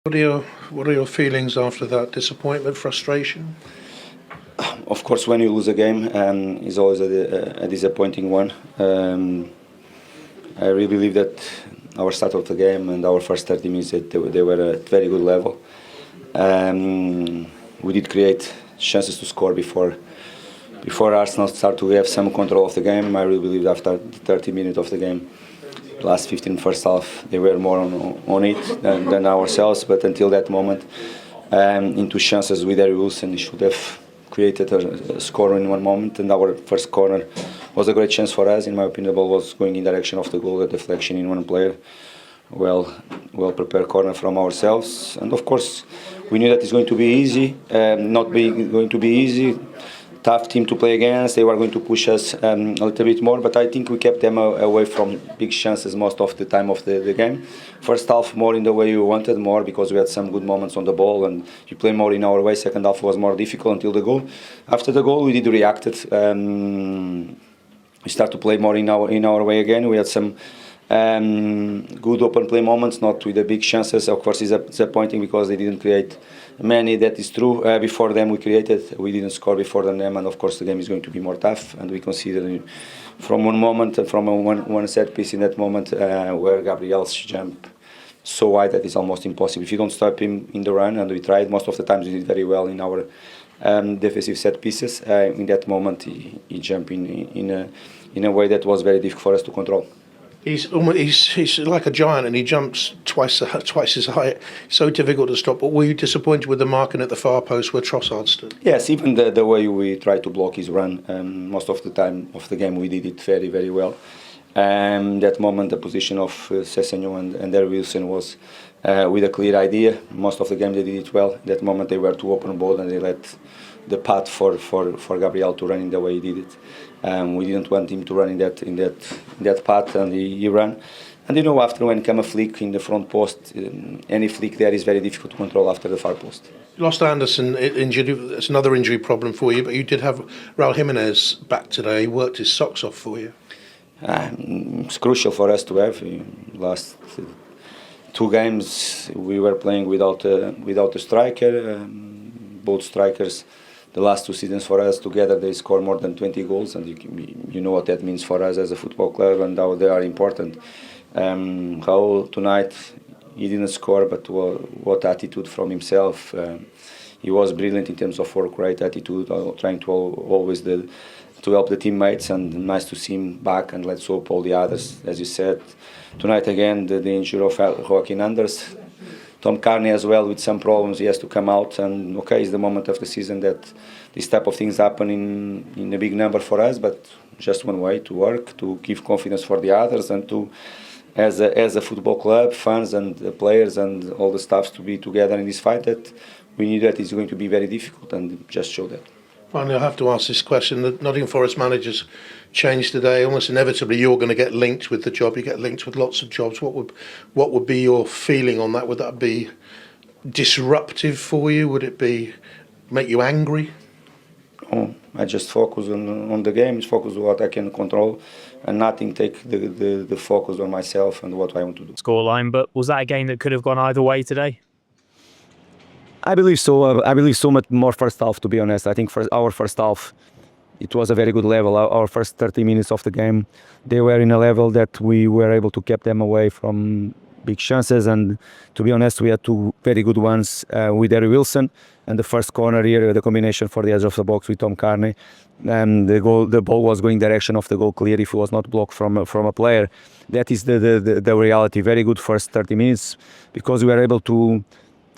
What are your feelings after that? Disappointment, frustration? Of course, when you lose a game, it's always a disappointing one. I really believe that our start of the game and our first 30 minutes, they were at very good level. We did create chances to score before Arsenal start to have some control of the game. I really believe after the 30 minutes of the game, the last 15 first half, they were more on it than ourselves. But until that moment, into chances with Harry Wilson, he should have created a score in one moment. And our first corner was a great chance for us. In my opinion, the ball was going in direction of the goal, a deflection in one player. Well prepared corner from ourselves. And of course, we knew that it's going to be easy, going to be easy. Tough team to play against. They were going to push us a little bit more, but I think we kept them away from big chances most of the time of the game. First half more in the way we wanted, more because we had some good moments on the ball and you play more in our way. Second half was more difficult until the goal. After the goal, we did react. We start to play more in our way again. We had some good open play moments, not with the big chances. Of course, it's disappointing because they didn't create many. That is true. Before them, we created. We didn't score before them, and of course, the game is going to be more tough. And we consider from one moment, from one set piece in that moment, where Gabriel's jump so wide that it's almost impossible. If you don't stop him in the run, and we tried most of the times, we did very well in our defensive set pieces. In that moment, he jumped in a way that was very difficult for us to control. He's like a giant, and he jumps twice his height. So difficult to stop. But were you disappointed with the marking at the far post where Trossard stood? Yes, even the way we tried to block his run. Most of the time of the game, we did it very, very well. That moment, the position of Sessegnon and Harry Wilson was with a clear idea. Most of the game, they did it well. That moment, they were too open ball and they let the path for Gabriel to run in the way he did it. We didn't want him to run in that path, and he ran. And after when come a flick in the front post, any flick there is very difficult to control after the far post. You lost Anderson injured. It's another injury problem for you, but you did have Raul Jimenez back today. He worked his socks off for you. It's crucial for us to have. Last two games we were playing without a striker. Both strikers, the last two seasons for us together, they score more than 20 goals, and you know what that means for us as a football club and how they are important. Raul tonight, he didn't score, but what attitude from himself. He was brilliant in terms of work rate, attitude, trying to always to help the teammates, and nice to see him back, and let's hope all the others, as you said. Tonight again, the injury of Joaquin Anders. Tom Carney as well with some problems, he has to come out, and okay, it's the moment of the season that this type of things happen in a big number for us, but just one way to work, to give confidence for the others, and to, as a football club, fans and players and all the staffs to be together in this fight, that we knew that it's going to be very difficult, and just show that. Finally, I have to ask this question. The Nottingham Forest managers changed today. Almost inevitably, you're going to get linked with the job. You get linked with lots of jobs. What would be your feeling on that? Would that be disruptive for you? Would it make you angry? Oh, I just focus on the game. Focus on what I can control, and nothing take the focus on myself and what I want to do. Scoreline, but was that a game that could have gone either way today? I believe so. I believe so much more first half, to be honest. I think for our first half, it was a very good level. Our first 30 minutes of the game, they were in a level that we were able to keep them away from big chances. And to be honest, we had two very good ones with Harry Wilson. And the first corner here, the combination for the edge of the box with Tom Carney. And the ball was going direction of the goal clear if it was not blocked from a player. That is the reality. Very good first 30 minutes because we were able to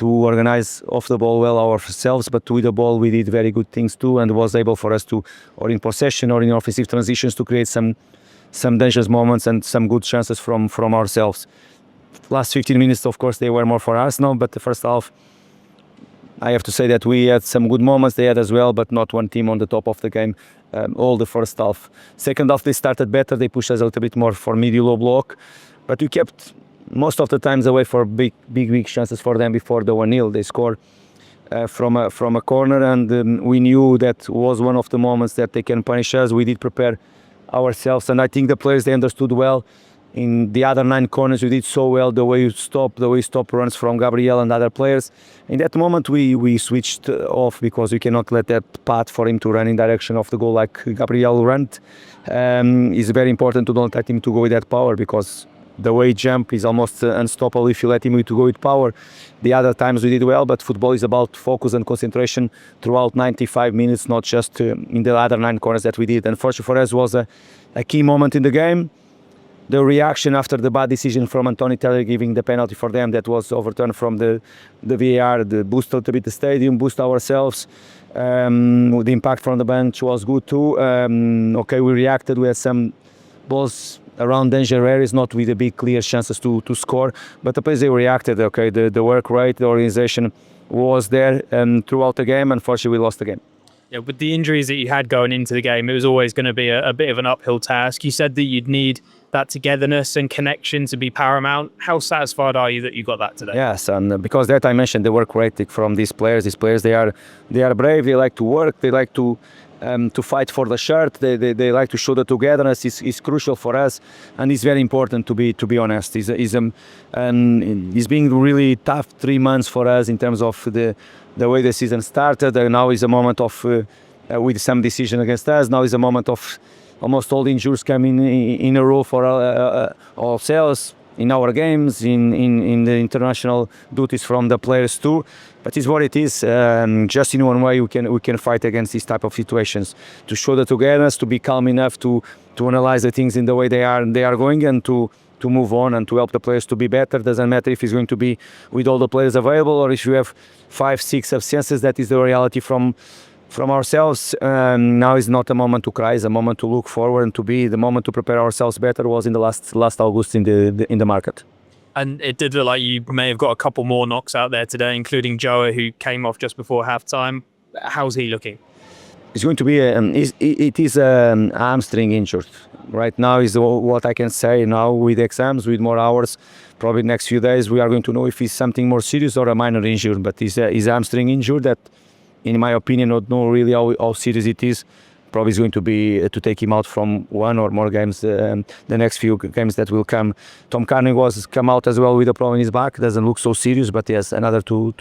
organize off the ball well ourselves, but with the ball we did very good things too, and was able for us to, or in possession or in offensive transitions, to create some dangerous moments and some good chances from ourselves. Last 15 minutes, of course, they were more for Arsenal, but the first half, I have to say that we had some good moments, they had as well, but not one team on the top of the game all the first half. Second half they started better, they pushed us a little bit more for mid-low block, but we kept most of the times away for big chances for them before the 1-0. They scored from a corner, and we knew that was one of the moments that they can punish us. We did prepare ourselves, and I think the players, they understood well in the other 9 corners, we did so well. The way you stop runs from Gabriel and other players. In that moment, we switched off because we cannot let that path for him to run in direction of the goal like Gabriel ran. It's very important to don't let him to go with that power, because the way he jump is almost unstoppable if you let him to go with power. The other times we did well, but football is about focus and concentration throughout 95 minutes, not just in the other 9 corners that we did. Unfortunately for us, was a key moment in the game. The reaction after the bad decision from Anthony Taylor giving the penalty for them that was overturned from the VAR, the boost a little bit the stadium, boost ourselves. The impact from the bench was good too. Okay, we reacted. We had some balls around danger areas, not with the big clear chances to score, but the players, they reacted. Okay, the work rate, the organization was there throughout the game. Unfortunately, we lost the game. Yeah, with the injuries that you had going into the game, it was always going to be a bit of an uphill task. You said that you'd need that togetherness and connection to be paramount. How satisfied are you that you got that today? Yes, and because that I mentioned the work rate from these players. These players, they are brave. They like to work. They like to fight for the shirt. They like to show the togetherness. Is crucial for us, and it's very important to be honest. It's been really tough 3 months for us in terms of the way the season started. Now is a moment of with some decision against us. Now is a moment of almost all the injuries coming in a row for ourselves in our games, in the international duties from the players too. But it's what it is. Just in one way we can fight against these type of situations, to show the togetherness, to be calm enough to analyze the things in the way they are going, and to move on and to help the players to be better. Doesn't matter if it's going to be with all the players available or if you have 5-6 absences. That is the reality from ourselves. Now is not a moment to cry, it's a moment to look forward, and to be the moment to prepare ourselves better was in the last August in the market. And it did look like you may have got a couple more knocks out there today, including Joa, who came off just before half-time. How's he looking? It's going to be it is an hamstring injured. Right now is what I can say. Now with exams, with more hours, probably next few days we are going to know if it's something more serious or a minor injury. But it's a hamstring injury that, in my opinion, not know really how serious it is. Probably is going to be to take him out from 1 or more games, the next few games that will come. Tom Carney was come out as well with a problem in his back. Doesn't look so serious, but yes, another two